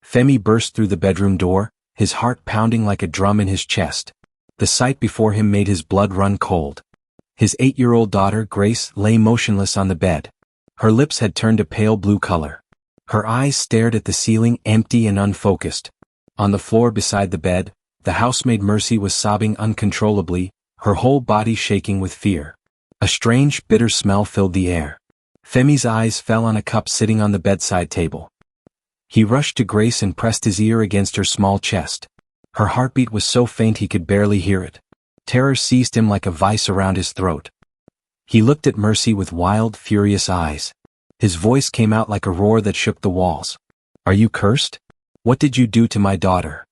Femi burst through the bedroom door, his heart pounding like a drum in his chest. The sight before him made his blood run cold. His 8-year-old daughter, Grace, lay motionless on the bed. Her lips had turned a pale blue color. Her eyes stared at the ceiling, empty and unfocused. On the floor beside the bed, the housemaid Mercy was sobbing uncontrollably, her whole body shaking with fear. A strange, bitter smell filled the air. Femi's eyes fell on a cup sitting on the bedside table. He rushed to Grace and pressed his ear against her small chest. Her heartbeat was so faint he could barely hear it. Terror seized him like a vice around his throat. He looked at Mercy with wild, furious eyes. His voice came out like a roar that shook the walls. "Are you cursed? What did you do to my daughter?"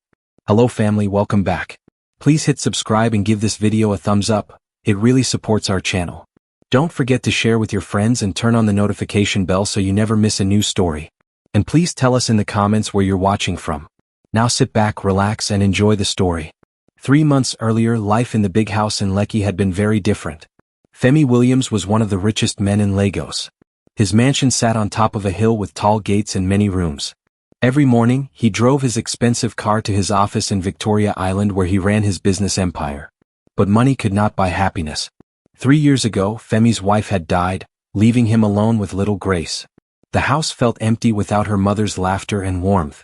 Hello family, welcome back. Please hit subscribe and give this video a thumbs up, it really supports our channel. Don't forget to share with your friends and turn on the notification bell so you never miss a new story. And please tell us in the comments where you're watching from. Now sit back, relax and enjoy the story. 3 months earlier, life in the big house in Lekki had been very different. Femi Williams was one of the richest men in Lagos. His mansion sat on top of a hill with tall gates and many rooms. Every morning, he drove his expensive car to his office in Victoria Island where he ran his business empire. But money could not buy happiness. 3 years ago, Femi's wife had died, leaving him alone with little Grace. The house felt empty without her mother's laughter and warmth.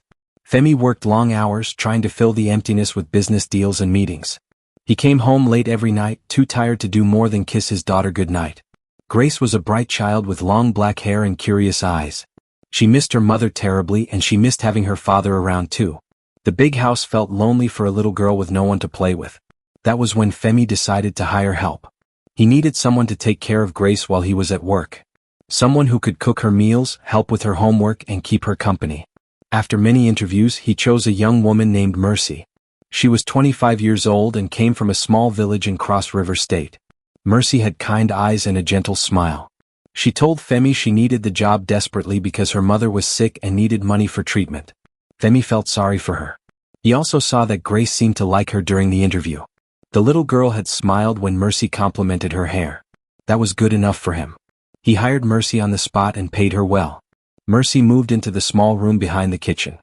Femi worked long hours trying to fill the emptiness with business deals and meetings. He came home late every night, too tired to do more than kiss his daughter goodnight. Grace was a bright child with long black hair and curious eyes. She missed her mother terribly and she missed having her father around too. The big house felt lonely for a little girl with no one to play with. That was when Femi decided to hire help. He needed someone to take care of Grace while he was at work. Someone who could cook her meals, help with her homework and keep her company. After many interviews, he chose a young woman named Mercy. She was 25 years old and came from a small village in Cross River State. Mercy had kind eyes and a gentle smile. She told Femi she needed the job desperately because her mother was sick and needed money for treatment. Femi felt sorry for her. He also saw that Grace seemed to like her during the interview. The little girl had smiled when Mercy complimented her hair. That was good enough for him. He hired Mercy on the spot and paid her well. Mercy moved into the small room behind the kitchen.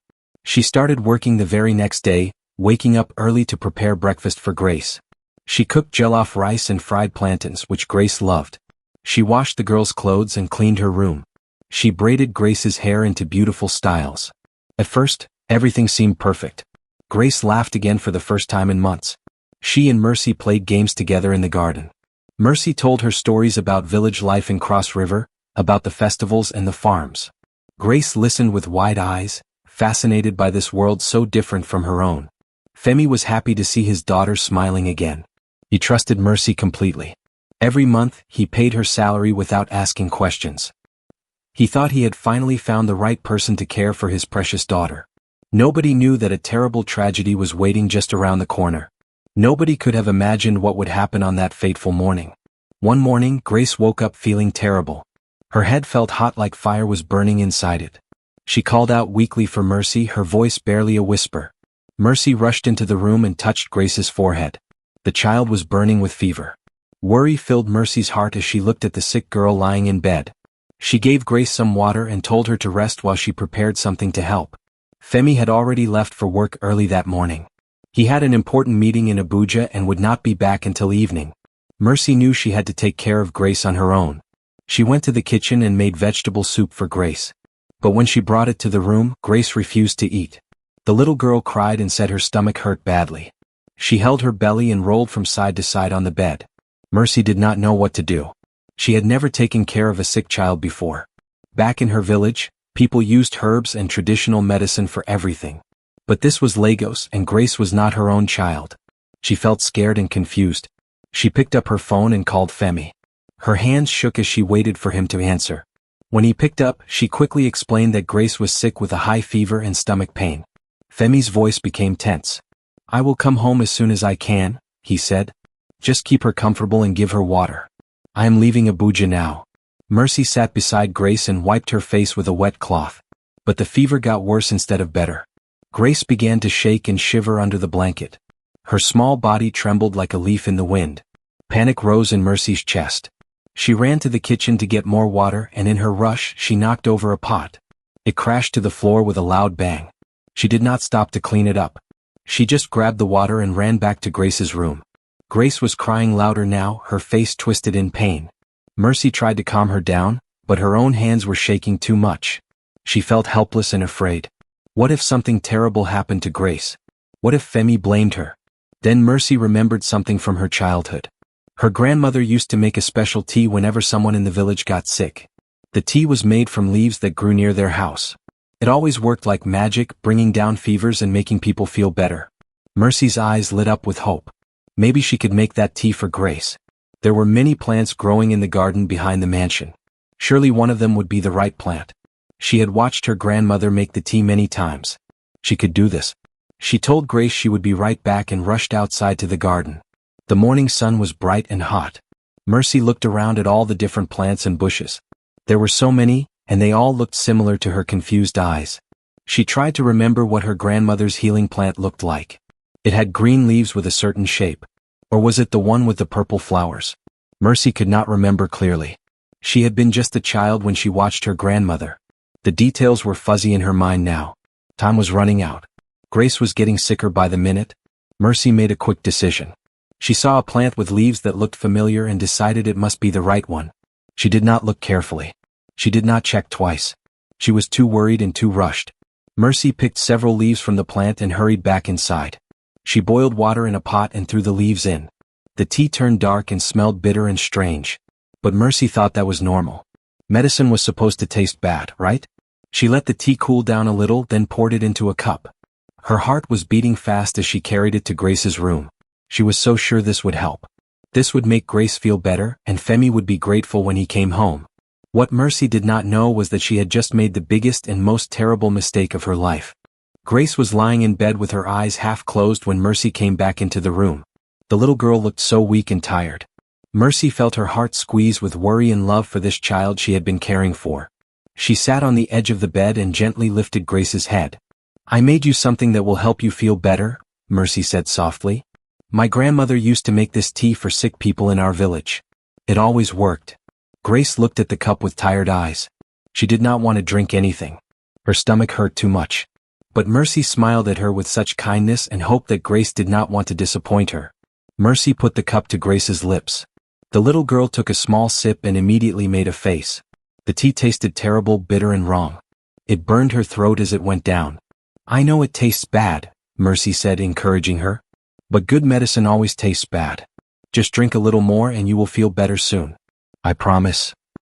She started working the very next day, waking up early to prepare breakfast for Grace. She cooked jollof rice and fried plantains, which Grace loved. She washed the girl's clothes and cleaned her room. She braided Grace's hair into beautiful styles. At first, everything seemed perfect. Grace laughed again for the first time in months. She and Mercy played games together in the garden. Mercy told her stories about village life in Cross River, about the festivals and the farms. Grace listened with wide eyes, fascinated by this world so different from her own. Femi was happy to see his daughter smiling again. He trusted Mercy completely. Every month, he paid her salary without asking questions. He thought he had finally found the right person to care for his precious daughter. Nobody knew that a terrible tragedy was waiting just around the corner. Nobody could have imagined what would happen on that fateful morning. One morning, Grace woke up feeling terrible. Her head felt hot like fire was burning inside it. She called out weakly for Mercy, her voice barely a whisper. Mercy rushed into the room and touched Grace's forehead. The child was burning with fever. Worry filled Mercy's heart as she looked at the sick girl lying in bed. She gave Grace some water and told her to rest while she prepared something to help. Femi had already left for work early that morning. He had an important meeting in Abuja and would not be back until evening. Mercy knew she had to take care of Grace on her own. She went to the kitchen and made vegetable soup for Grace. But when she brought it to the room, Grace refused to eat. The little girl cried and said her stomach hurt badly. She held her belly and rolled from side to side on the bed. Mercy did not know what to do. She had never taken care of a sick child before. Back in her village, people used herbs and traditional medicine for everything. But this was Lagos and Grace was not her own child. She felt scared and confused. She picked up her phone and called Femi. Her hands shook as she waited for him to answer. When he picked up, she quickly explained that Grace was sick with a high fever and stomach pain. Femi's voice became tense. "I will come home as soon as I can," he said. "Just keep her comfortable and give her water. I am leaving Abuja now." Mercy sat beside Grace and wiped her face with a wet cloth. But the fever got worse instead of better. Grace began to shake and shiver under the blanket. Her small body trembled like a leaf in the wind. Panic rose in Mercy's chest. She ran to the kitchen to get more water and in her rush she knocked over a pot. It crashed to the floor with a loud bang. She did not stop to clean it up. She just grabbed the water and ran back to Grace's room. Grace was crying louder now, her face twisted in pain. Mercy tried to calm her down, but her own hands were shaking too much. She felt helpless and afraid. What if something terrible happened to Grace? What if Femi blamed her? Then Mercy remembered something from her childhood. Her grandmother used to make a special tea whenever someone in the village got sick. The tea was made from leaves that grew near their house. It always worked like magic, bringing down fevers and making people feel better. Mercy's eyes lit up with hope. Maybe she could make that tea for Grace. There were many plants growing in the garden behind the mansion. Surely one of them would be the right plant. She had watched her grandmother make the tea many times. She could do this. She told Grace she would be right back and rushed outside to the garden. The morning sun was bright and hot. Mercy looked around at all the different plants and bushes. There were so many, and they all looked similar to her confused eyes. She tried to remember what her grandmother's healing plant looked like. It had green leaves with a certain shape. Or was it the one with the purple flowers? Mercy could not remember clearly. She had been just a child when she watched her grandmother. The details were fuzzy in her mind now. Time was running out. Grace was getting sicker by the minute. Mercy made a quick decision. She saw a plant with leaves that looked familiar and decided it must be the right one. She did not look carefully. She did not check twice. She was too worried and too rushed. Mercy picked several leaves from the plant and hurried back inside. She boiled water in a pot and threw the leaves in. The tea turned dark and smelled bitter and strange. But Mercy thought that was normal. Medicine was supposed to taste bad, right? She let the tea cool down a little, then poured it into a cup. Her heart was beating fast as she carried it to Grace's room. She was so sure this would help. This would make Grace feel better, and Femi would be grateful when he came home. What Mercy did not know was that she had just made the biggest and most terrible mistake of her life. Grace was lying in bed with her eyes half closed when Mercy came back into the room. The little girl looked so weak and tired. Mercy felt her heart squeeze with worry and love for this child she had been caring for. She sat on the edge of the bed and gently lifted Grace's head. "I made you something that will help you feel better," Mercy said softly. "My grandmother used to make this tea for sick people in our village. It always worked." Grace looked at the cup with tired eyes. She did not want to drink anything. Her stomach hurt too much. But Mercy smiled at her with such kindness and hoped that Grace did not want to disappoint her. Mercy put the cup to Grace's lips. The little girl took a small sip and immediately made a face. The tea tasted terrible, bitter and wrong. It burned her throat as it went down. "I know it tastes bad," Mercy said, encouraging her. "But good medicine always tastes bad. Just drink a little more and you will feel better soon. I promise."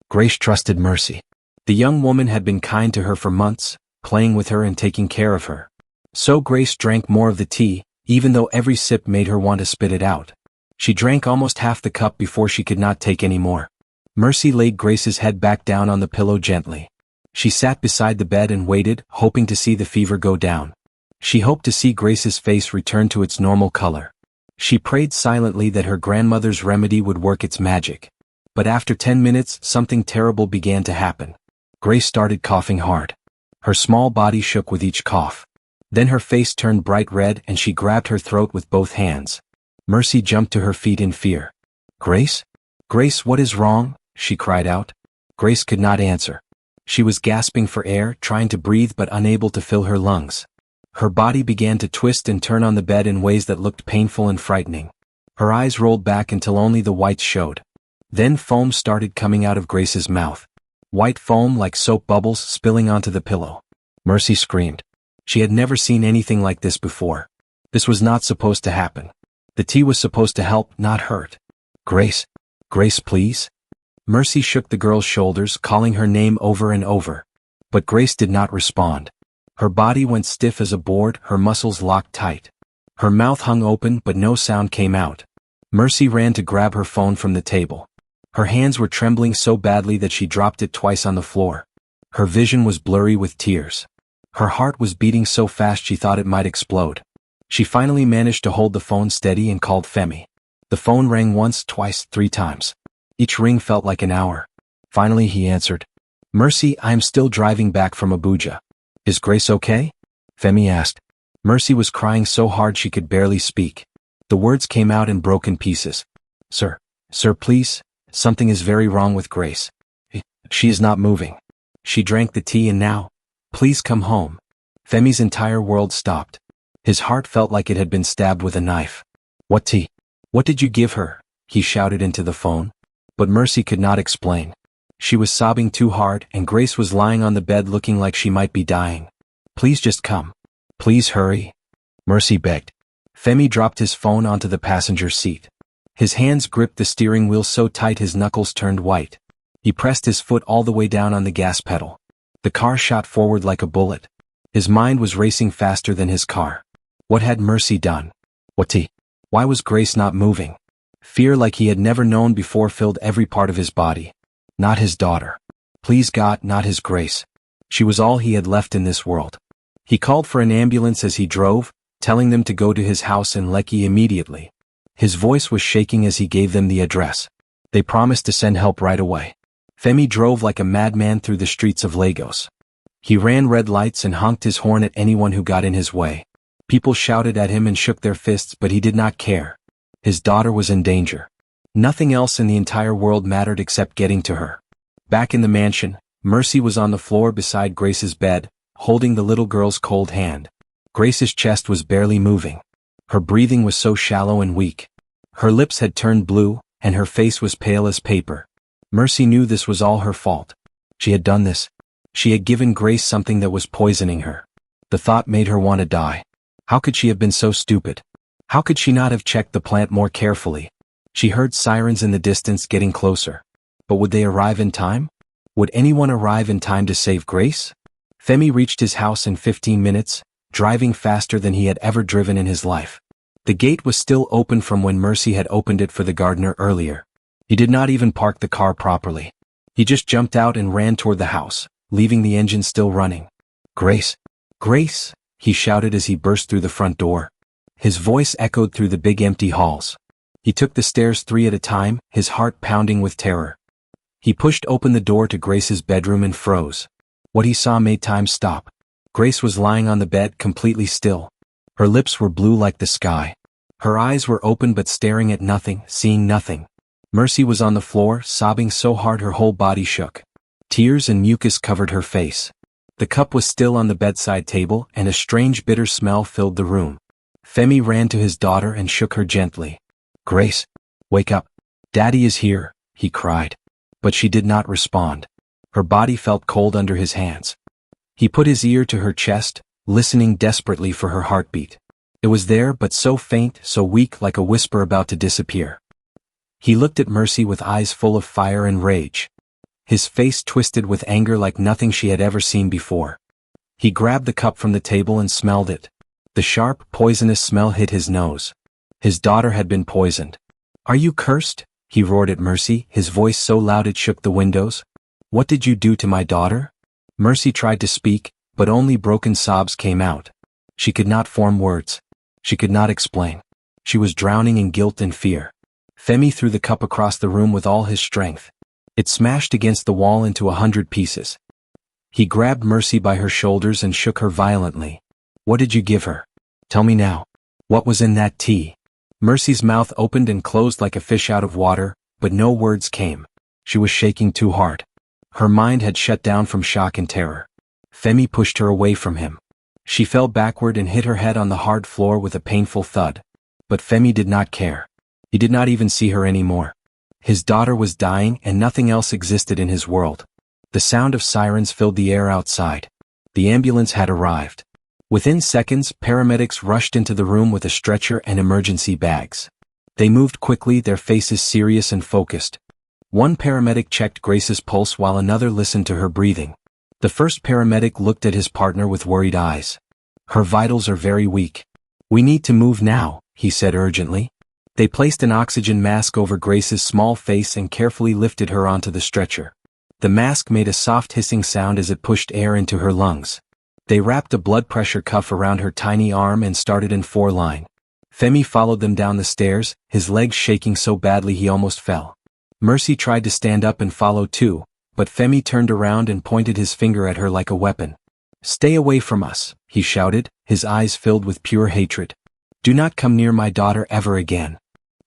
Grace trusted Mercy. The young woman had been kind to her for months, playing with her and taking care of her. So Grace drank more of the tea, even though every sip made her want to spit it out. She drank almost half the cup before she could not take any more. Mercy laid Grace's head back down on the pillow gently. She sat beside the bed and waited, hoping to see the fever go down. She hoped to see Grace's face return to its normal color. She prayed silently that her grandmother's remedy would work its magic. But after 10 minutes, something terrible began to happen. Grace started coughing hard. Her small body shook with each cough. Then her face turned bright red and she grabbed her throat with both hands. Mercy jumped to her feet in fear. "Grace? Grace, what is wrong?" she cried out. Grace could not answer. She was gasping for air, trying to breathe but unable to fill her lungs. Her body began to twist and turn on the bed in ways that looked painful and frightening. Her eyes rolled back until only the whites showed. Then foam started coming out of Grace's mouth. White foam like soap bubbles spilling onto the pillow. Mercy screamed. She had never seen anything like this before. This was not supposed to happen. The tea was supposed to help, not hurt. "Grace. Grace, please." Mercy shook the girl's shoulders, calling her name over and over. But Grace did not respond. Her body went stiff as a board, her muscles locked tight. Her mouth hung open but no sound came out. Mercy ran to grab her phone from the table. Her hands were trembling so badly that she dropped it twice on the floor. Her vision was blurry with tears. Her heart was beating so fast she thought it might explode. She finally managed to hold the phone steady and called Femi. The phone rang once, twice, 3 times. Each ring felt like an hour. Finally he answered. "Mercy, I am still driving back from Abuja. Is Grace okay?" Femi asked. Mercy was crying so hard she could barely speak. The words came out in broken pieces. Sir, please, something is very wrong with Grace. She is not moving. She drank the tea and now, please come home." Femi's entire world stopped. His heart felt like it had been stabbed with a knife. What did you give her? He shouted into the phone. But Mercy could not explain. She was sobbing too hard, and Grace was lying on the bed looking like she might be dying. Please just come. Please hurry. Mercy begged. Femi dropped his phone onto the passenger seat. His hands gripped the steering wheel so tight his knuckles turned white. He pressed his foot all the way down on the gas pedal. The car shot forward like a bullet. His mind was racing faster than his car. What had Mercy done? Why was Grace not moving? Fear like he had never known before filled every part of his body. Not his daughter. Please God, not his Grace. She was all he had left in this world. He called for an ambulance as he drove, telling them to go to his house in Lekki immediately. His voice was shaking as he gave them the address. They promised to send help right away. Femi drove like a madman through the streets of Lagos. He ran red lights and honked his horn at anyone who got in his way. People shouted at him and shook their fists, but he did not care. His daughter was in danger. Nothing else in the entire world mattered except getting to her. Back in the mansion, Mercy was on the floor beside Grace's bed, holding the little girl's cold hand. Grace's chest was barely moving. Her breathing was so shallow and weak. Her lips had turned blue, and her face was pale as paper. Mercy knew this was all her fault. She had done this. She had given Grace something that was poisoning her. The thought made her want to die. How could she have been so stupid? How could she not have checked the plant more carefully? She heard sirens in the distance getting closer. But would they arrive in time? Would anyone arrive in time to save Grace? Femi reached his house in 15 minutes, driving faster than he had ever driven in his life. The gate was still open from when Mercy had opened it for the gardener earlier. He did not even park the car properly. He just jumped out and ran toward the house, leaving the engine still running. Grace! Grace! He shouted as he burst through the front door. His voice echoed through the big empty halls. He took the stairs 3 at a time, his heart pounding with terror. He pushed open the door to Grace's bedroom and froze. What he saw made time stop. Grace was lying on the bed completely still. Her lips were blue like the sky. Her eyes were open but staring at nothing, seeing nothing. Mercy was on the floor, sobbing so hard her whole body shook. Tears and mucus covered her face. The cup was still on the bedside table, and a strange bitter smell filled the room. Femi ran to his daughter and shook her gently. Grace, wake up. Daddy is here, he cried. But she did not respond. Her body felt cold under his hands. He put his ear to her chest, listening desperately for her heartbeat. It was there, but so faint, so weak, like a whisper about to disappear. He looked at Mercy with eyes full of fire and rage. His face twisted with anger like nothing she had ever seen before. He grabbed the cup from the table and smelled it. The sharp, poisonous smell hit his nose. His daughter had been poisoned. Are you cursed? He roared at Mercy, his voice so loud it shook the windows. What did you do to my daughter? Mercy tried to speak, but only broken sobs came out. She could not form words. She could not explain. She was drowning in guilt and fear. Femi threw the cup across the room with all his strength. It smashed against the wall into 100 pieces. He grabbed Mercy by her shoulders and shook her violently. What did you give her? Tell me now. What was in that tea? Mercy's mouth opened and closed like a fish out of water, but no words came. She was shaking too hard. Her mind had shut down from shock and terror. Femi pushed her away from him. She fell backward and hit her head on the hard floor with a painful thud. But Femi did not care. He did not even see her anymore. His daughter was dying and nothing else existed in his world. The sound of sirens filled the air outside. The ambulance had arrived. Within seconds, paramedics rushed into the room with a stretcher and emergency bags. They moved quickly, their faces serious and focused. One paramedic checked Grace's pulse while another listened to her breathing. The first paramedic looked at his partner with worried eyes. Her vitals are very weak. We need to move now, he said urgently. They placed an oxygen mask over Grace's small face and carefully lifted her onto the stretcher. The mask made a soft hissing sound as it pushed air into her lungs. They wrapped a blood pressure cuff around her tiny arm and started in 4-line. Femi followed them down the stairs, his legs shaking so badly he almost fell. Mercy tried to stand up and follow too, but Femi turned around and pointed his finger at her like a weapon. Stay away from us, he shouted, his eyes filled with pure hatred. Do not come near my daughter ever again.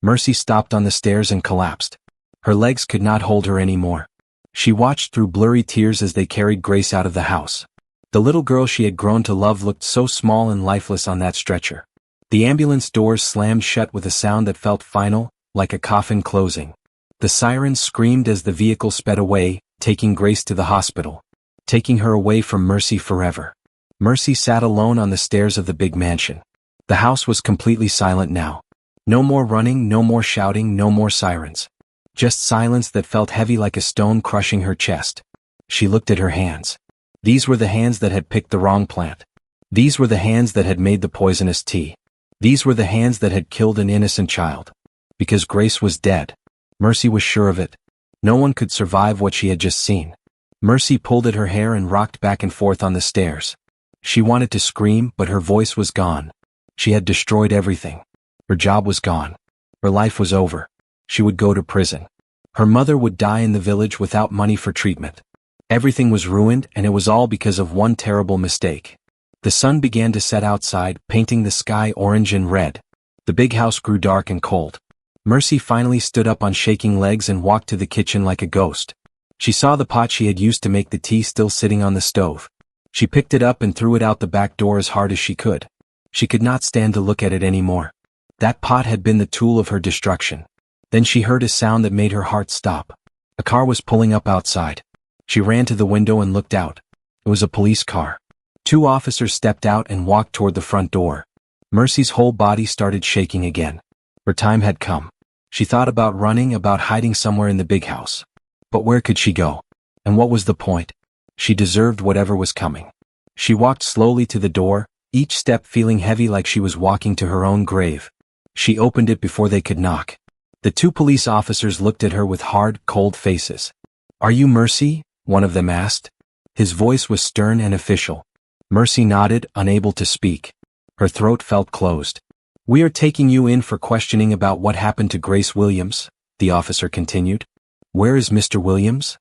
Mercy stopped on the stairs and collapsed. Her legs could not hold her anymore. She watched through blurry tears as they carried Grace out of the house. The little girl she had grown to love looked so small and lifeless on that stretcher. The ambulance doors slammed shut with a sound that felt final, like a coffin closing. The sirens screamed as the vehicle sped away, taking Grace to the hospital. Taking her away from Mercy forever. Mercy sat alone on the stairs of the big mansion. The house was completely silent now. No more running, no more shouting, no more sirens. Just silence that felt heavy like a stone crushing her chest. She looked at her hands. These were the hands that had picked the wrong plant. These were the hands that had made the poisonous tea. These were the hands that had killed an innocent child. Because Grace was dead. Mercy was sure of it. No one could survive what she had just seen. Mercy pulled at her hair and rocked back and forth on the stairs. She wanted to scream, but her voice was gone. She had destroyed everything. Her job was gone. Her life was over. She would go to prison. Her mother would die in the village without money for treatment. Everything was ruined, and it was all because of one terrible mistake. The sun began to set outside, painting the sky orange and red. The big house grew dark and cold. Mercy finally stood up on shaking legs and walked to the kitchen like a ghost. She saw the pot she had used to make the tea still sitting on the stove. She picked it up and threw it out the back door as hard as she could. She could not stand to look at it anymore. That pot had been the tool of her destruction. Then she heard a sound that made her heart stop. A car was pulling up outside. She ran to the window and looked out. It was a police car. 2 officers stepped out and walked toward the front door. Mercy's whole body started shaking again. Her time had come. She thought about running, about hiding somewhere in the big house. But where could she go? And what was the point? She deserved whatever was coming. She walked slowly to the door, each step feeling heavy like she was walking to her own grave. She opened it before they could knock. The 2 police officers looked at her with hard, cold faces. "Are you Mercy?" one of them asked. His voice was stern and official. Mercy nodded, unable to speak. Her throat felt closed. "We are taking you in for questioning about what happened to Grace Williams," the officer continued. "Where is Mr. Williams?"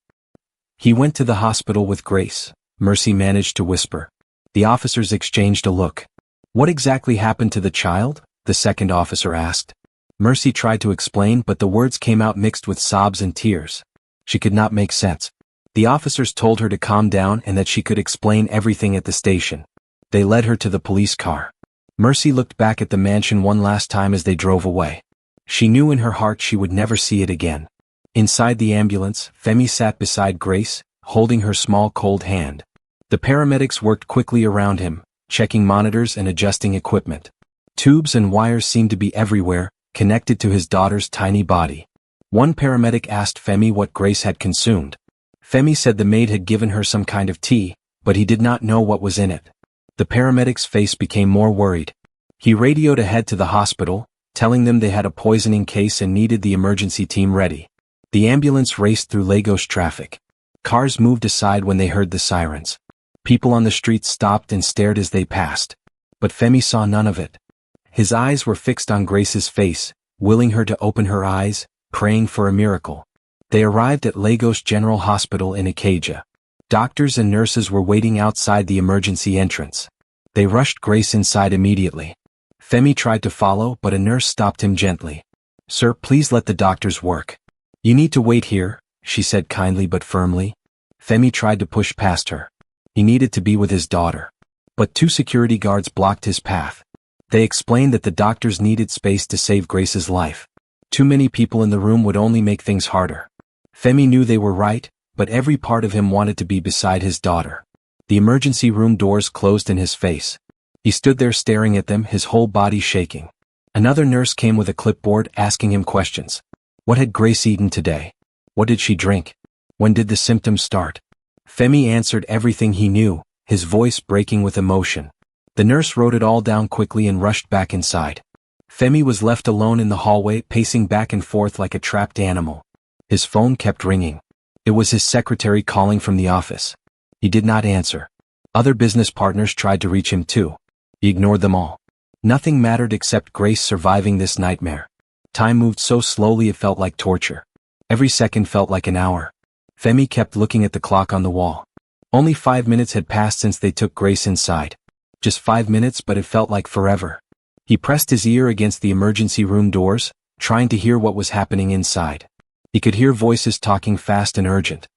"He went to the hospital with Grace," Mercy managed to whisper. The officers exchanged a look. "What exactly happened to the child?" the second officer asked. Mercy tried to explain, but the words came out mixed with sobs and tears. She could not make sense. The officers told her to calm down and that she could explain everything at the station. They led her to the police car. Mercy looked back at the mansion one last time as they drove away. She knew in her heart she would never see it again. Inside the ambulance, Femi sat beside Grace, holding her small cold hand. The paramedics worked quickly around him, checking monitors and adjusting equipment. Tubes and wires seemed to be everywhere, connected to his daughter's tiny body. One paramedic asked Femi what Grace had consumed. Femi said the maid had given her some kind of tea, but he did not know what was in it. The paramedic's face became more worried. He radioed ahead to the hospital, telling them they had a poisoning case and needed the emergency team ready. The ambulance raced through Lagos traffic. Cars moved aside when they heard the sirens. People on the streets stopped and stared as they passed. But Femi saw none of it. His eyes were fixed on Grace's face, willing her to open her eyes, praying for a miracle. They arrived at Lagos General Hospital in Ikeja. Doctors and nurses were waiting outside the emergency entrance. They rushed Grace inside immediately. Femi tried to follow, but a nurse stopped him gently. "Sir, please let the doctors work. You need to wait here," she said kindly but firmly. Femi tried to push past her. He needed to be with his daughter. But 2 security guards blocked his path. They explained that the doctors needed space to save Grace's life. Too many people in the room would only make things harder. Femi knew they were right, but every part of him wanted to be beside his daughter. The emergency room doors closed in his face. He stood there staring at them, his whole body shaking. Another nurse came with a clipboard asking him questions. What had Grace eaten today? What did she drink? When did the symptoms start? Femi answered everything he knew, his voice breaking with emotion. The nurse wrote it all down quickly and rushed back inside. Femi was left alone in the hallway, pacing back and forth like a trapped animal. His phone kept ringing. It was his secretary calling from the office. He did not answer. Other business partners tried to reach him too. He ignored them all. Nothing mattered except Grace surviving this nightmare. Time moved so slowly it felt like torture. Every second felt like an hour. Femi kept looking at the clock on the wall. Only 5 minutes had passed since they took Grace inside. Just 5 minutes, but it felt like forever. He pressed his ear against the emergency room doors, trying to hear what was happening inside. He could hear voices talking fast and urgent.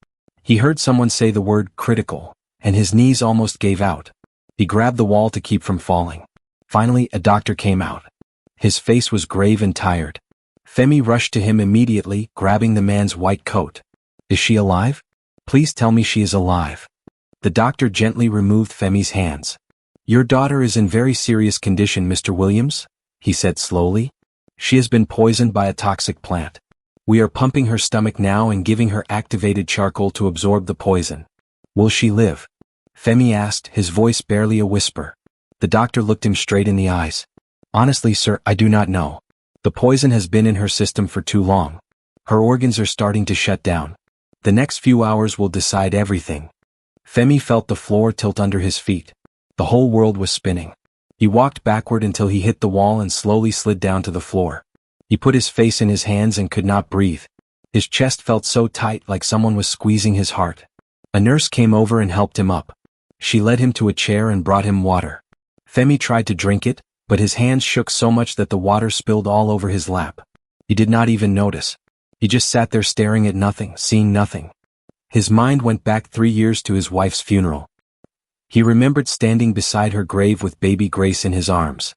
He heard someone say the word critical, and his knees almost gave out. He grabbed the wall to keep from falling. Finally, a doctor came out. His face was grave and tired. Femi rushed to him immediately, grabbing the man's white coat. "Is she alive? Please tell me she is alive." The doctor gently removed Femi's hands. "Your daughter is in very serious condition, Mr. Williams," he said slowly. "She has been poisoned by a toxic plant. We are pumping her stomach now and giving her activated charcoal to absorb the poison. Will she live?" Femi asked, his voice barely a whisper. The doctor looked him straight in the eyes. "Honestly, sir, I do not know. The poison has been in her system for too long. Her organs are starting to shut down. The next few hours will decide everything." Femi felt the floor tilt under his feet. The whole world was spinning. He walked backward until he hit the wall and slowly slid down to the floor. He put his face in his hands and could not breathe. His chest felt so tight, like someone was squeezing his heart. A nurse came over and helped him up. She led him to a chair and brought him water. Femi tried to drink it, but his hands shook so much that the water spilled all over his lap. He did not even notice. He just sat there staring at nothing, seeing nothing. His mind went back 3 years to his wife's funeral. He remembered standing beside her grave with baby Grace in his arms.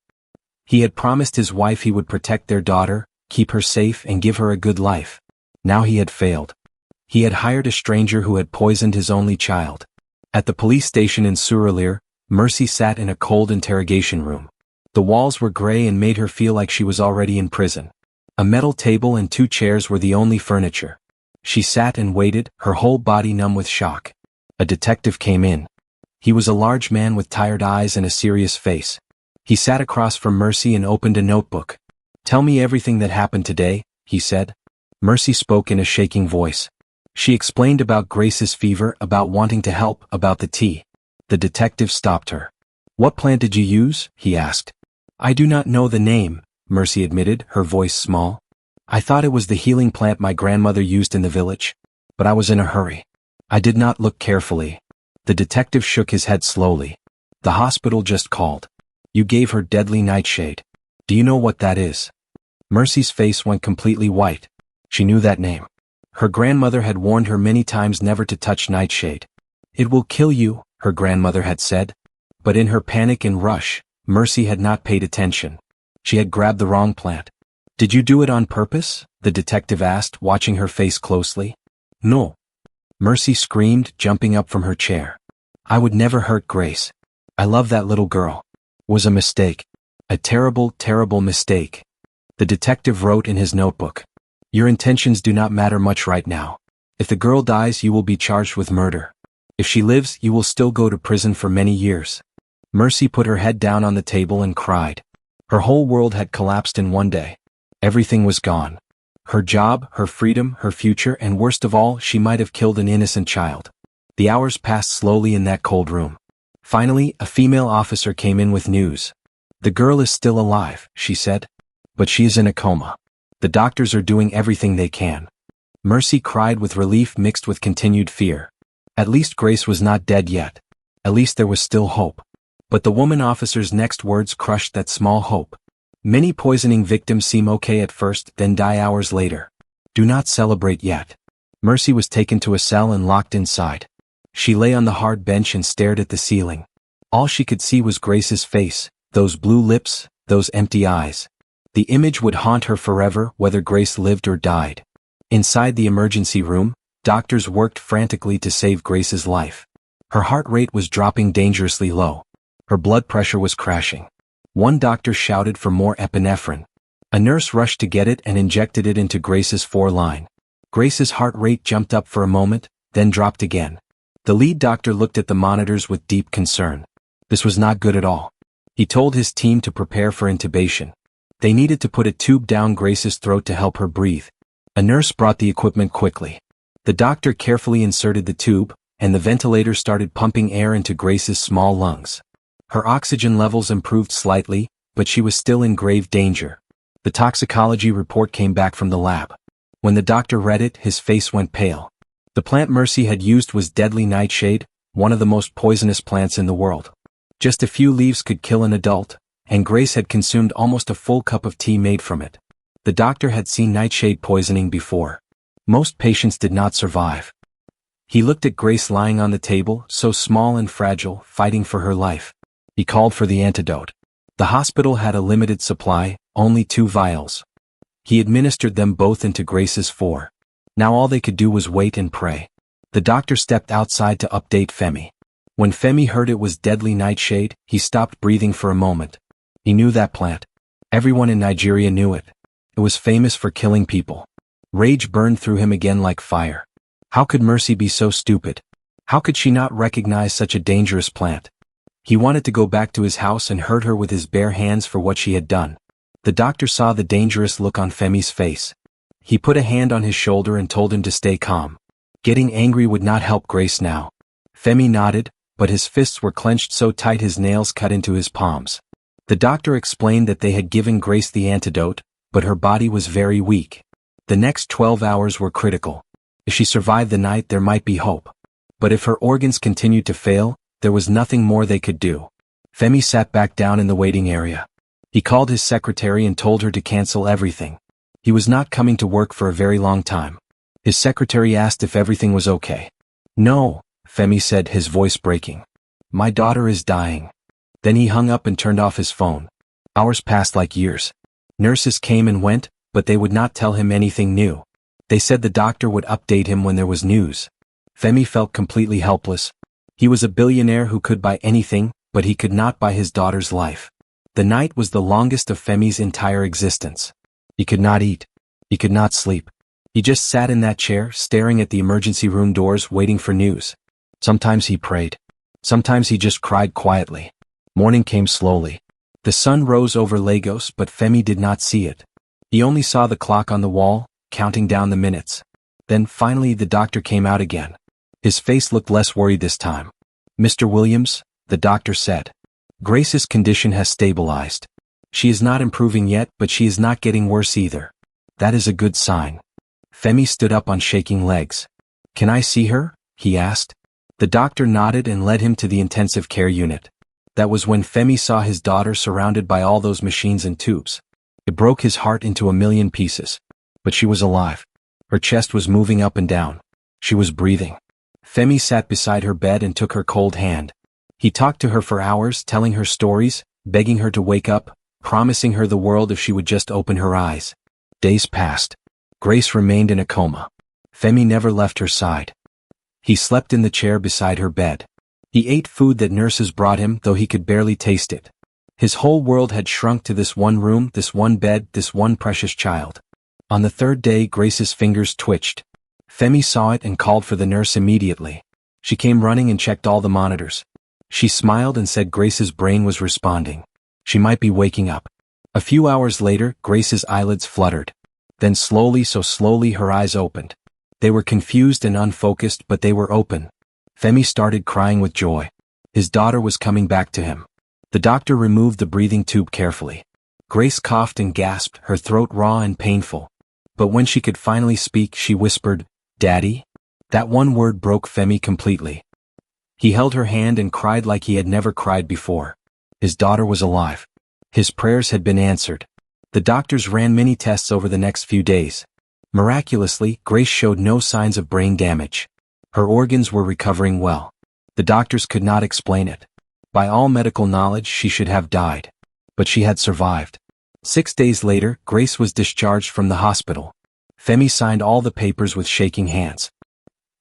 He had promised his wife he would protect their daughter, keep her safe and give her a good life. Now he had failed. He had hired a stranger who had poisoned his only child. At the police station in Suralire, Mercy sat in a cold interrogation room. The walls were gray and made her feel like she was already in prison. A metal table and 2 chairs were the only furniture. She sat and waited, her whole body numb with shock. A detective came in. He was a large man with tired eyes and a serious face. He sat across from Mercy and opened a notebook. "Tell me everything that happened today," he said. Mercy spoke in a shaking voice. She explained about Grace's fever, about wanting to help, about the tea. The detective stopped her. "What plant did you use?" he asked. "I do not know the name," Mercy admitted, her voice small. "I thought it was the healing plant my grandmother used in the village. But I was in a hurry. I did not look carefully." The detective shook his head slowly. "The hospital just called. You gave her deadly nightshade. Do you know what that is?" Mercy's face went completely white. She knew that name. Her grandmother had warned her many times never to touch nightshade. "It will kill you," her grandmother had said. But in her panic and rush, Mercy had not paid attention. She had grabbed the wrong plant. "Did you do it on purpose?" the detective asked, watching her face closely. "No." Mercy screamed, jumping up from her chair. "I would never hurt Grace. I love that little girl. It was a mistake. A terrible, terrible mistake." The detective wrote in his notebook. "Your intentions do not matter much right now. If the girl dies, you will be charged with murder. If she lives, you will still go to prison for many years." Mercy put her head down on the table and cried. Her whole world had collapsed in one day. Everything was gone. Her job, her freedom, her future, and worst of all, she might have killed an innocent child. The hours passed slowly in that cold room. Finally, a female officer came in with news. "The girl is still alive," she said. "But she is in a coma. The doctors are doing everything they can." Mercy cried with relief mixed with continued fear. At least Grace was not dead yet. At least there was still hope. But the woman officer's next words crushed that small hope. "Many poisoning victims seem okay at first, then die hours later. Do not celebrate yet." Mercy was taken to a cell and locked inside. She lay on the hard bench and stared at the ceiling. All she could see was Grace's face, those blue lips, those empty eyes. The image would haunt her forever, whether Grace lived or died. Inside the emergency room, doctors worked frantically to save Grace's life. Her heart rate was dropping dangerously low. Her blood pressure was crashing. One doctor shouted for more epinephrine. A nurse rushed to get it and injected it into Grace's foreline. Grace's heart rate jumped up for a moment, then dropped again. The lead doctor looked at the monitors with deep concern. This was not good at all. He told his team to prepare for intubation. They needed to put a tube down Grace's throat to help her breathe. A nurse brought the equipment quickly. The doctor carefully inserted the tube, and the ventilator started pumping air into Grace's small lungs. Her oxygen levels improved slightly, but she was still in grave danger. The toxicology report came back from the lab. When the doctor read it, his face went pale. The plant Mercy had used was deadly nightshade, one of the most poisonous plants in the world. Just a few leaves could kill an adult, and Grace had consumed almost a full cup of tea made from it. The doctor had seen nightshade poisoning before. Most patients did not survive. He looked at Grace lying on the table, so small and fragile, fighting for her life. He called for the antidote. The hospital had a limited supply, only 2 vials. He administered them both into Grace's 4. Now all they could do was wait and pray. The doctor stepped outside to update Femi. When Femi heard it was deadly nightshade, he stopped breathing for a moment. He knew that plant. Everyone in Nigeria knew it. It was famous for killing people. Rage burned through him again like fire. How could Mercy be so stupid? How could she not recognize such a dangerous plant? He wanted to go back to his house and hurt her with his bare hands for what she had done. The doctor saw the dangerous look on Femi's face. He put a hand on his shoulder and told him to stay calm. Getting angry would not help Grace now. Femi nodded, but his fists were clenched so tight his nails cut into his palms. The doctor explained that they had given Grace the antidote, but her body was very weak. The next 12 hours were critical. If she survived the night, there might be hope. But if her organs continued to fail, there was nothing more they could do. Femi sat back down in the waiting area. He called his secretary and told her to cancel everything. He was not coming to work for a very long time. His secretary asked if everything was okay. "No," Femi said, his voice breaking. "My daughter is dying." Then he hung up and turned off his phone. Hours passed like years. Nurses came and went, but they would not tell him anything new. They said the doctor would update him when there was news. Femi felt completely helpless. He was a billionaire who could buy anything, but he could not buy his daughter's life. The night was the longest of Femi's entire existence. He could not eat. He could not sleep. He just sat in that chair, staring at the emergency room doors, waiting for news. Sometimes he prayed. Sometimes he just cried quietly. Morning came slowly. The sun rose over Lagos, but Femi did not see it. He only saw the clock on the wall, counting down the minutes. Then finally the doctor came out again. His face looked less worried this time. "Mr. Williams," the doctor said. "Grace's condition has stabilized. She is not improving yet, but she is not getting worse either. That is a good sign." Femi stood up on shaking legs. "Can I see her?" he asked. The doctor nodded and led him to the intensive care unit. That was when Femi saw his daughter surrounded by all those machines and tubes. It broke his heart into a million pieces. But she was alive. Her chest was moving up and down. She was breathing. Femi sat beside her bed and took her cold hand. He talked to her for hours, telling her stories, begging her to wake up, promising her the world if she would just open her eyes. Days passed. Grace remained in a coma. Femi never left her side. He slept in the chair beside her bed. He ate food that nurses brought him, though he could barely taste it. His whole world had shrunk to this one room, this one bed, this one precious child. On the 3rd day, Grace's fingers twitched. Femi saw it and called for the nurse immediately. She came running and checked all the monitors. She smiled and said Grace's brain was responding. She might be waking up. A few hours later, Grace's eyelids fluttered. Then slowly, so slowly, her eyes opened. They were confused and unfocused, but they were open. Femi started crying with joy. His daughter was coming back to him. The doctor removed the breathing tube carefully. Grace coughed and gasped, her throat raw and painful. But when she could finally speak, she whispered, "Daddy?" That one word broke Femi completely. He held her hand and cried like he had never cried before. His daughter was alive. His prayers had been answered. The doctors ran many tests over the next few days. Miraculously, Grace showed no signs of brain damage. Her organs were recovering well. The doctors could not explain it. By all medical knowledge, she should have died. But she had survived. 6 days later, Grace was discharged from the hospital. Femi signed all the papers with shaking hands.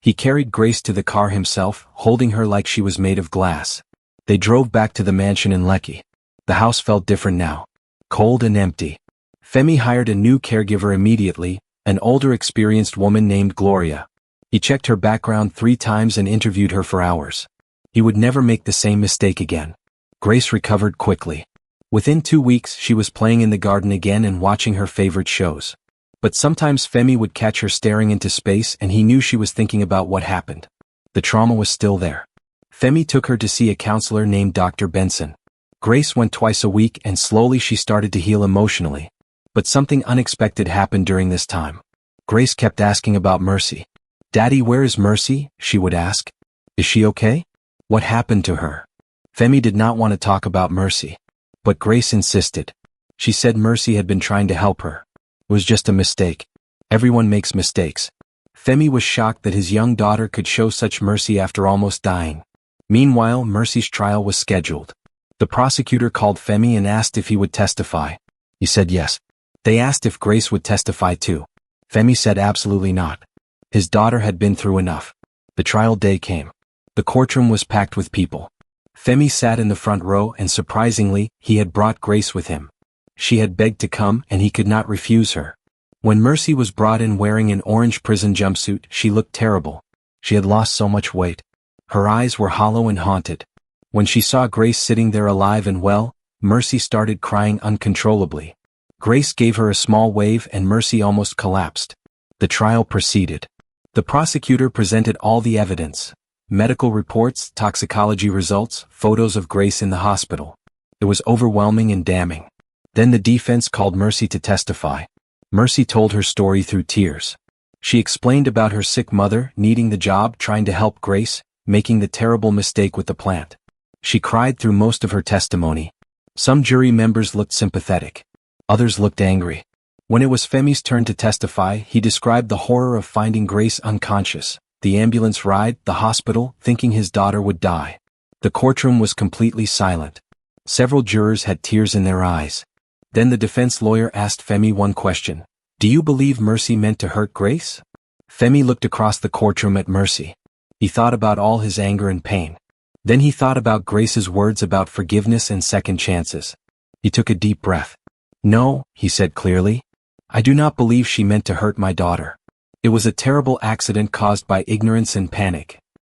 He carried Grace to the car himself, holding her like she was made of glass. They drove back to the mansion in Lekki. The house felt different now. Cold and empty. Femi hired a new caregiver immediately, an older experienced woman named Gloria. He checked her background 3 times and interviewed her for hours. He would never make the same mistake again. Grace recovered quickly. Within 2 weeks, she was playing in the garden again and watching her favorite shows. But sometimes Femi would catch her staring into space and he knew she was thinking about what happened. The trauma was still there. Femi took her to see a counselor named Dr. Benson. Grace went twice a week and slowly she started to heal emotionally. But something unexpected happened during this time. Grace kept asking about Mercy. "Daddy, where is Mercy?" she would ask. "Is she okay? What happened to her?" Femi did not want to talk about Mercy. But Grace insisted. She said Mercy had been trying to help her. It was just a mistake. Everyone makes mistakes. Femi was shocked that his young daughter could show such mercy after almost dying. Meanwhile, Mercy's trial was scheduled. The prosecutor called Femi and asked if he would testify. He said yes. They asked if Grace would testify too. Femi said absolutely not. His daughter had been through enough. The trial day came. The courtroom was packed with people. Femi sat in the front row and surprisingly, he had brought Grace with him. She had begged to come and he could not refuse her. When Mercy was brought in wearing an orange prison jumpsuit, she looked terrible. She had lost so much weight. Her eyes were hollow and haunted. When she saw Grace sitting there alive and well, Mercy started crying uncontrollably. Grace gave her a small wave and Mercy almost collapsed. The trial proceeded. The prosecutor presented all the evidence. Medical reports, toxicology results, photos of Grace in the hospital. It was overwhelming and damning. Then the defense called Mercy to testify. Mercy told her story through tears. She explained about her sick mother needing the job, trying to help Grace, making the terrible mistake with the plant. She cried through most of her testimony. Some jury members looked sympathetic. Others looked angry. When it was Femi's turn to testify, he described the horror of finding Grace unconscious, the ambulance ride, the hospital, thinking his daughter would die. The courtroom was completely silent. Several jurors had tears in their eyes. Then the defense lawyer asked Femi one question. Do you believe Mercy meant to hurt Grace? Femi looked across the courtroom at Mercy. He thought about all his anger and pain. Then he thought about Grace's words about forgiveness and second chances. He took a deep breath. No, he said clearly. I do not believe she meant to hurt my daughter. It was a terrible accident caused by ignorance and panic.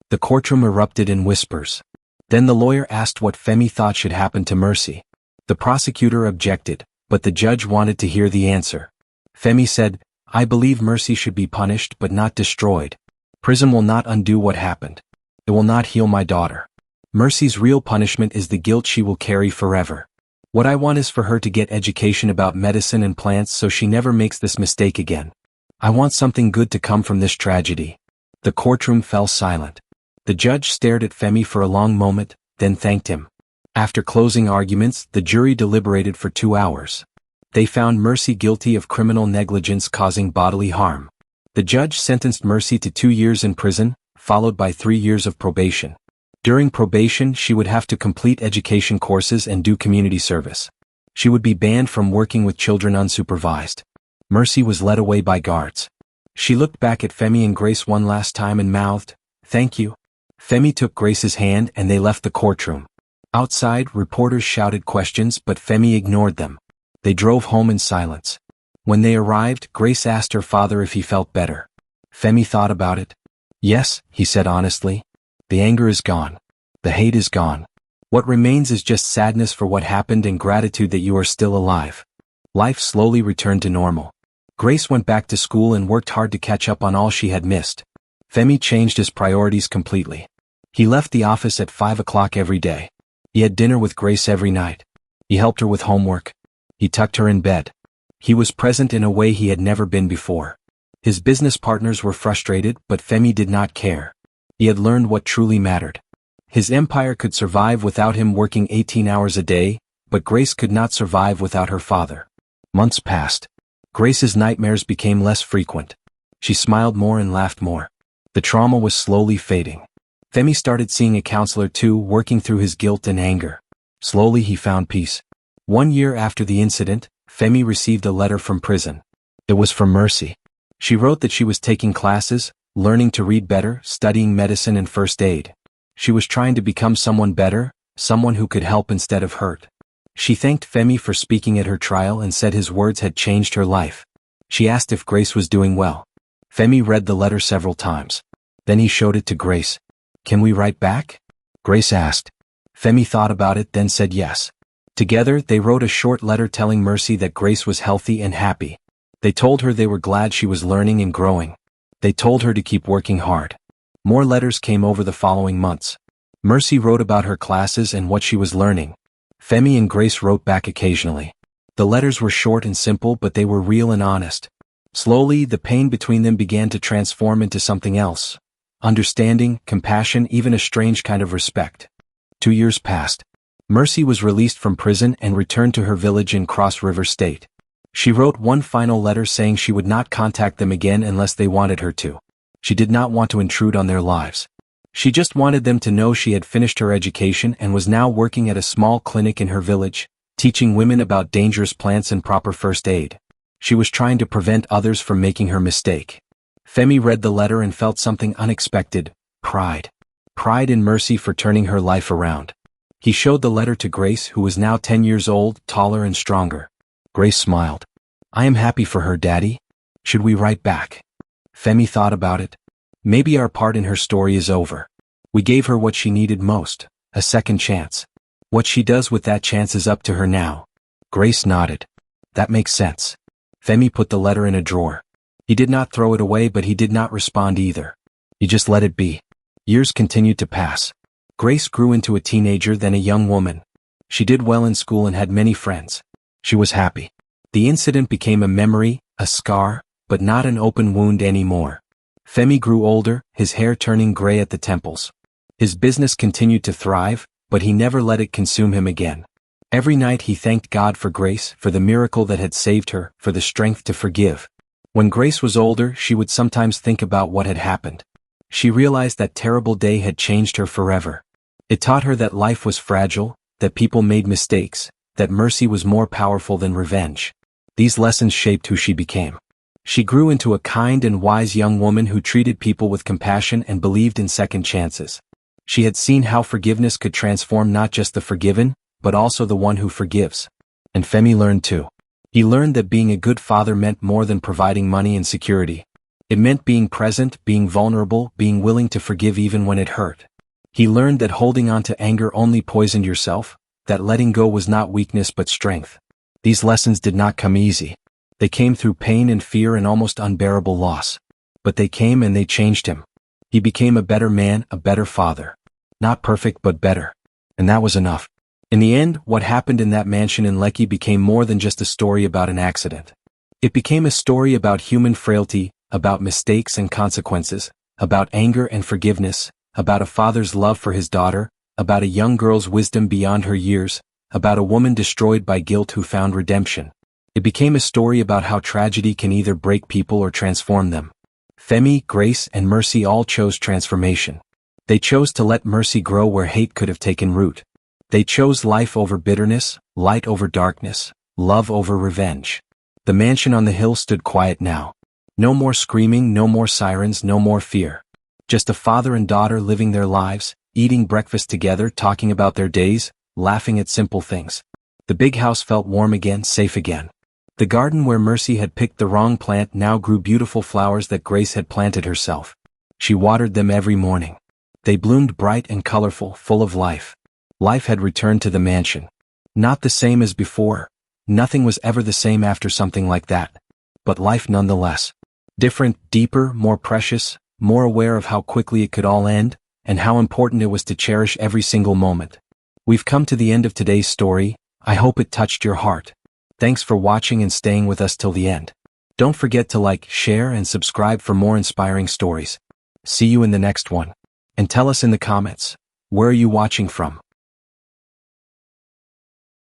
The courtroom erupted in whispers. Then the lawyer asked what Femi thought should happen to Mercy. The prosecutor objected, but the judge wanted to hear the answer. Femi said, I believe Mercy should be punished but not destroyed. Prison will not undo what happened. It will not heal my daughter. Mercy's real punishment is the guilt she will carry forever. What I want is for her to get education about medicine and plants so she never makes this mistake again. I want something good to come from this tragedy. The courtroom fell silent. The judge stared at Femi for a long moment, then thanked him. After closing arguments, the jury deliberated for 2 hours. They found Mercy guilty of criminal negligence causing bodily harm. The judge sentenced Mercy to 2 years in prison, followed by 3 years of probation. During probation, she would have to complete education courses and do community service. She would be banned from working with children unsupervised. Mercy was led away by guards. She looked back at Femi and Grace one last time and mouthed, "Thank you." Femi took Grace's hand and they left the courtroom. Outside, reporters shouted questions but Femi ignored them. They drove home in silence. When they arrived, Grace asked her father if he felt better. Femi thought about it. Yes, he said honestly. The anger is gone. The hate is gone. What remains is just sadness for what happened and gratitude that you are still alive. Life slowly returned to normal. Grace went back to school and worked hard to catch up on all she had missed. Femi changed his priorities completely. He left the office at 5 o'clock every day. He had dinner with Grace every night. He helped her with homework. He tucked her in bed. He was present in a way he had never been before. His business partners were frustrated, but Femi did not care. He had learned what truly mattered. His empire could survive without him working 18 hours a day, but Grace could not survive without her father. Months passed. Grace's nightmares became less frequent. She smiled more and laughed more. The trauma was slowly fading. Femi started seeing a counselor too, working through his guilt and anger. Slowly he found peace. 1 year after the incident, Femi received a letter from prison. It was from Mercy. She wrote that she was taking classes, learning to read better, studying medicine and first aid. She was trying to become someone better, someone who could help instead of hurt. She thanked Femi for speaking at her trial and said his words had changed her life. She asked if Grace was doing well. Femi read the letter several times. Then he showed it to Grace. Can we write back? Grace asked. Femi thought about it, then said yes. Together, they wrote a short letter telling Mercy that Grace was healthy and happy. They told her they were glad she was learning and growing. They told her to keep working hard. More letters came over the following months. Mercy wrote about her classes and what she was learning. Femi and Grace wrote back occasionally. The letters were short and simple, but they were real and honest. Slowly, the pain between them began to transform into something else. Understanding, compassion, even a strange kind of respect. 2 years passed. Mercy was released from prison and returned to her village in Cross River State. She wrote one final letter saying she would not contact them again unless they wanted her to. She did not want to intrude on their lives. She just wanted them to know she had finished her education and was now working at a small clinic in her village, teaching women about dangerous plants and proper first aid. She was trying to prevent others from making her mistake. Femi read the letter and felt something unexpected: pride. Pride in Mercy for turning her life around. He showed the letter to Grace, who was now 10 years old, taller and stronger. Grace smiled. "I am happy for her, Daddy. Should we write back?" Femi thought about it. Maybe our part in her story is over. We gave her what she needed most, a second chance. What she does with that chance is up to her now. Grace nodded. That makes sense. Femi put the letter in a drawer. He did not throw it away, but he did not respond either. He just let it be. Years continued to pass. Grace grew into a teenager, then a young woman. She did well in school and had many friends. She was happy. The incident became a memory, a scar, but not an open wound anymore. Femi grew older, his hair turning gray at the temples. His business continued to thrive, but he never let it consume him again. Every night he thanked God for Grace, for the miracle that had saved her, for the strength to forgive. When Grace was older, she would sometimes think about what had happened. She realized that terrible day had changed her forever. It taught her that life was fragile, that people made mistakes, that mercy was more powerful than revenge. These lessons shaped who she became. She grew into a kind and wise young woman who treated people with compassion and believed in second chances. She had seen how forgiveness could transform not just the forgiven, but also the one who forgives. And Femi learned too. He learned that being a good father meant more than providing money and security. It meant being present, being vulnerable, being willing to forgive even when it hurt. He learned that holding on to anger only poisoned yourself, that letting go was not weakness but strength. These lessons did not come easy. They came through pain and fear and almost unbearable loss. But they came and they changed him. He became a better man, a better father. Not perfect but better. And that was enough. In the end, what happened in that mansion in Lekki became more than just a story about an accident. It became a story about human frailty, about mistakes and consequences, about anger and forgiveness, about a father's love for his daughter, about a young girl's wisdom beyond her years, about a woman destroyed by guilt who found redemption. It became a story about how tragedy can either break people or transform them. Femi, Grace, and Mercy all chose transformation. They chose to let mercy grow where hate could have taken root. They chose life over bitterness, light over darkness, love over revenge. The mansion on the hill stood quiet now. No more screaming, no more sirens, no more fear. Just a father and daughter living their lives, eating breakfast together, talking about their days, laughing at simple things. The big house felt warm again, safe again. The garden where Mercy had picked the wrong plant now grew beautiful flowers that Grace had planted herself. She watered them every morning. They bloomed bright and colorful, full of life. Life had returned to the mansion. Not the same as before. Nothing was ever the same after something like that. But life nonetheless. Different, deeper, more precious, more aware of how quickly it could all end, and how important it was to cherish every single moment. We've come to the end of today's story. I hope it touched your heart. Thanks for watching and staying with us till the end. Don't forget to like, share, and subscribe for more inspiring stories. See you in the next one. And tell us in the comments, where are you watching from?